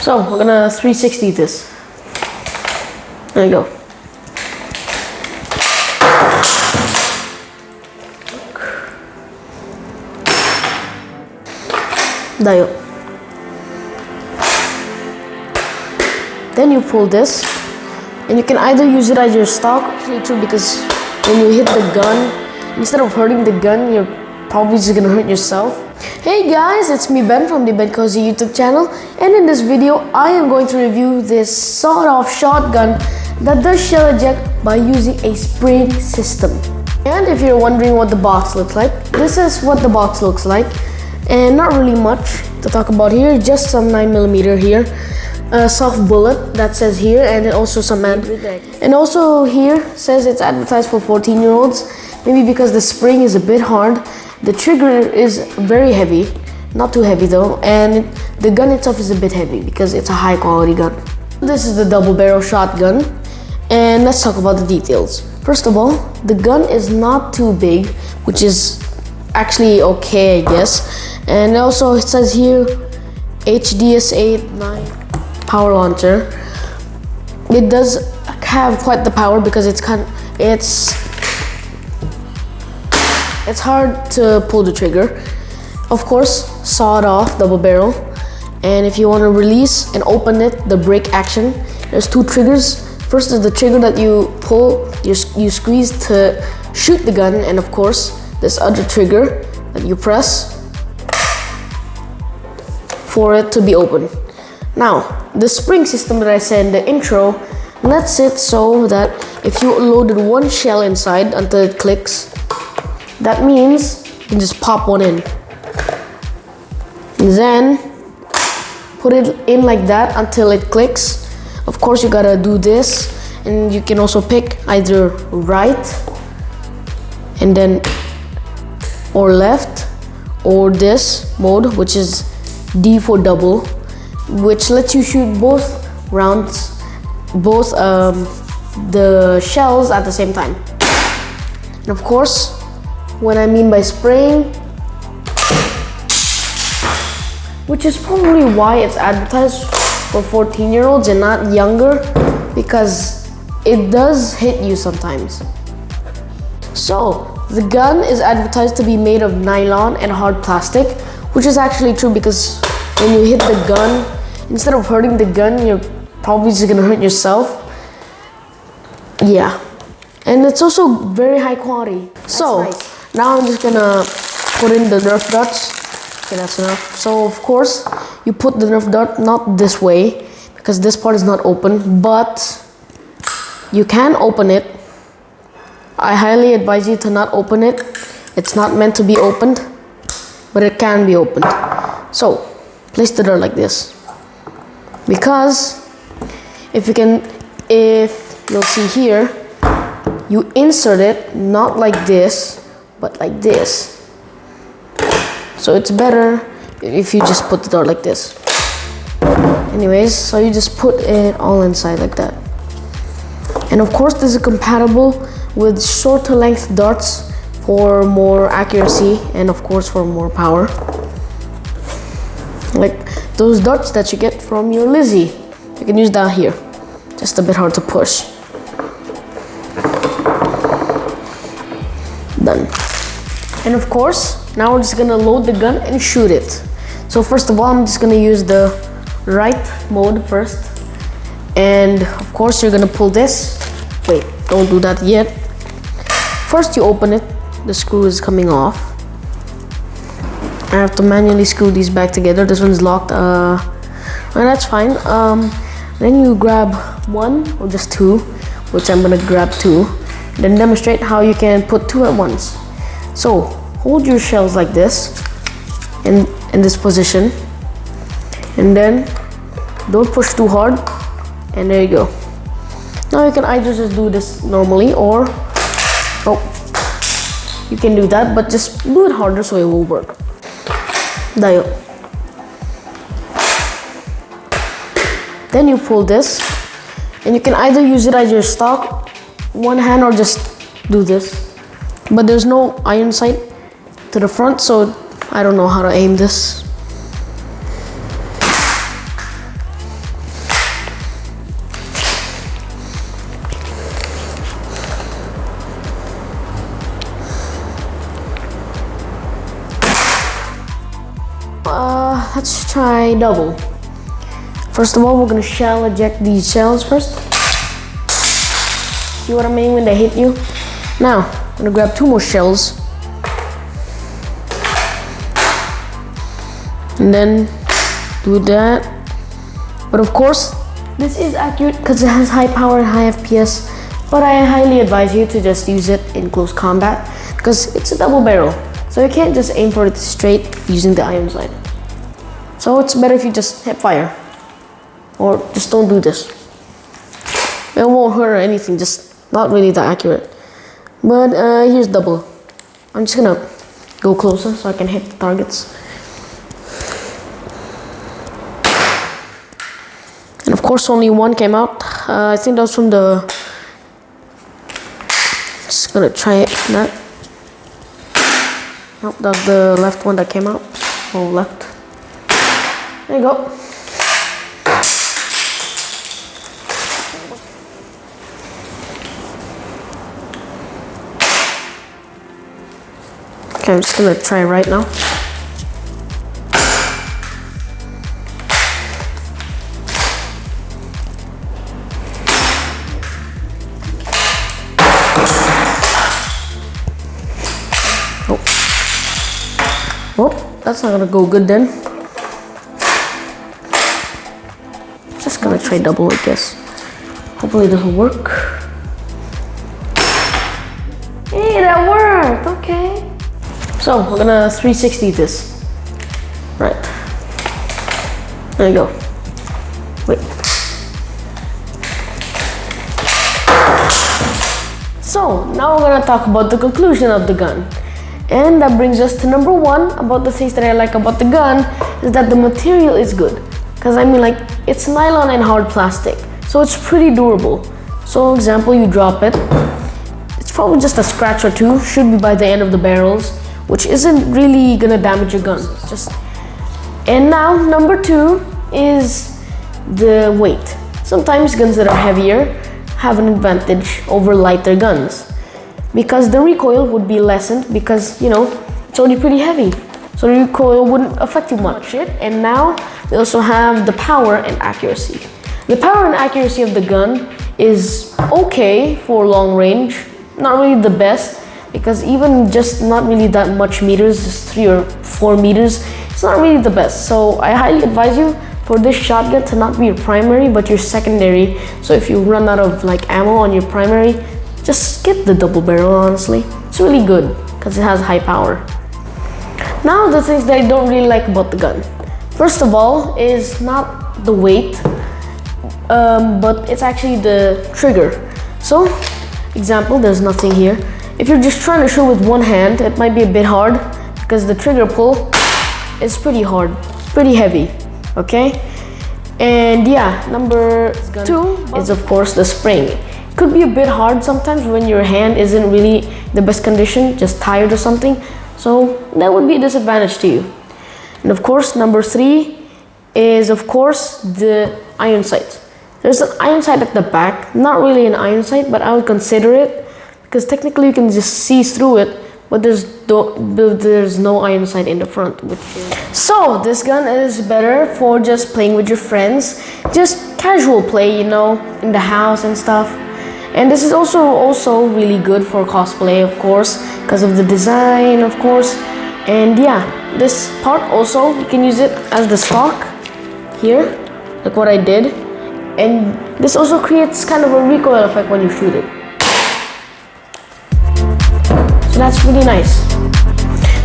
So we're gonna 360 this. There you go. There you go. Then you pull this, and you can either use it as your stock. Actually true, because when you hit the gun, instead of hurting the gun, you're probably just gonna hurt yourself. Hey guys, it's me Ben from the Ben Cozy YouTube channel, and in this video I am going to review this sawed-off shotgun that does shell eject by using a spring system. And if you're wondering what the box looks like, this is what the box looks like, and not really much to talk about here, just some 9mm here, a soft bullet that says here, and then also some and also here says it's advertised for 14-year-olds, maybe because the spring is a bit hard. The trigger is very heavy, not too heavy though, and the gun itself is a bit heavy because it's a high quality gun. This is the double barrel shotgun, and let's talk about the details. First of all, the gun is not too big, which is actually okay, I guess. And also it says here HDS68 power launcher. It does have quite the power because it's hard to pull the trigger. Of course, sawed off double barrel. And if you want to release and open it, the break action, there's two triggers. First is the trigger that you pull, you squeeze to shoot the gun, and of course this other trigger that you press for it to be open. Now, the spring system that I said in the intro lets it so that if you loaded one shell inside until it clicks, that means you can just pop one in. And then put it in like that until it clicks. Of course, you gotta do this, and you can also pick either right and then or left, or this mode, which is D for double, which lets you shoot both rounds, both the shells at the same time. And of course, what I mean by spraying, which is probably why it's advertised for 14-year-olds and not younger, because it does hit you sometimes. So the gun is advertised to be made of nylon and hard plastic, which is actually true, because when you hit the gun, instead of hurting the gun, you're probably just gonna hurt yourself. Yeah, and it's also very high quality. So nice. Now I'm just gonna put in the Nerf darts. Okay, that's enough. So of course, you put the Nerf dart not this way, because this part is not open, but you can open it. I highly advise you to not open it. It's not meant to be opened, but it can be opened. So place the dart like this, because if you'll see here, you insert it not like this, but like this. So it's better if you just put the dart like this. Anyways, so you just put it all inside like that. And of course, this is compatible with shorter length darts for more accuracy, and of course for more power. Like those darts that you get from your Lizzie. You can use that here. Just a bit hard to push. Done. And of course, now we're just gonna load the gun and shoot it. So first of all, I'm just gonna use the right mode first. And of course, you're gonna pull this. Wait, don't do that yet. First you open it, the screw is coming off. I have to manually screw these back together. This one's locked, and that's fine. Then you grab one or just two, which I'm gonna grab two. Then demonstrate how you can put two at once. So hold your shells like this, in this position, and then don't push too hard, and there you go. Now you can either just do this normally, or you can do that, but just do it harder so it will work. There you go. Then you pull this, and you can either use it as your stock, one hand, or just do this. But there's no iron sight to the front, so I don't know how to aim this. try double. First of all, we're gonna shell eject these shells first. See what I mean when they hit you? Now, I'm gonna grab 2 more shells. And then do that. But of course, this is accurate because it has high power and high FPS. But I highly advise you to just use it in close combat because it's a double barrel. So you can't just aim for it straight using the iron sight. So it's better if you just hip fire. Or just don't do this. It won't hurt or anything, just not really that accurate. But here's double. I'm just gonna go closer so I can hit the targets. And of course only one came out. I think that was from the... Just gonna try that. Nope, that was the left one that came out. Oh, left. There you go. Okay, I'm just gonna try right now. Well, that's not gonna go good then. Just gonna try double, I guess. Hopefully this will work. Hey, that worked! Okay. So, we're gonna 360 this. Right. There you go. Wait. So, now we're gonna talk about the conclusion of the gun. And that brings us to number 1 about the things that I like about the gun is that the material is good. Because I mean, like, it's nylon and hard plastic, so it's pretty durable. So, example, you drop it, it's probably just a scratch or 2, should be by the end of the barrels, which isn't really gonna damage your gun. And now, number 2 is the weight. Sometimes guns that are heavier have an advantage over lighter guns, because the recoil would be lessened because, you know, it's already pretty heavy. So the recoil wouldn't affect you much. And now we also have the power and accuracy. The power and accuracy of the gun is okay for long range. Not really the best, because even just not really that much meters, just 3 or 4 meters, it's not really the best. So I highly advise you for this shotgun to not be your primary, but your secondary. So if you run out of like ammo on your primary, just skip the double barrel, honestly. It's really good because it has high power. Now the things that I don't really like about the gun. First of all is not the weight, but it's actually the trigger. So, example, there's nothing here. If you're just trying to shoot with one hand, it might be a bit hard because the trigger pull is pretty hard, pretty heavy, okay? And yeah, number 2 is of course the spring. Could be a bit hard sometimes when your hand isn't really the best condition, just tired or something. So that would be a disadvantage to you. And of course, number 3 is of course the iron sight. There's an iron sight at the back, not really an iron sight, but I would consider it because technically you can just see through it, but there's no iron sight in the front. So this gun is better for just playing with your friends, just casual play, you know, in the house and stuff. And this is also really good for cosplay, of course, because of the design, of course. And yeah, this part also, you can use it as the stock here, like what I did. And this also creates kind of a recoil effect when you shoot it. So that's really nice.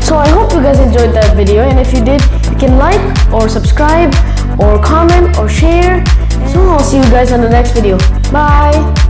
So I hope you guys enjoyed that video, and if you did, you can like or subscribe or comment or share. So I'll see you guys on the next video. Bye!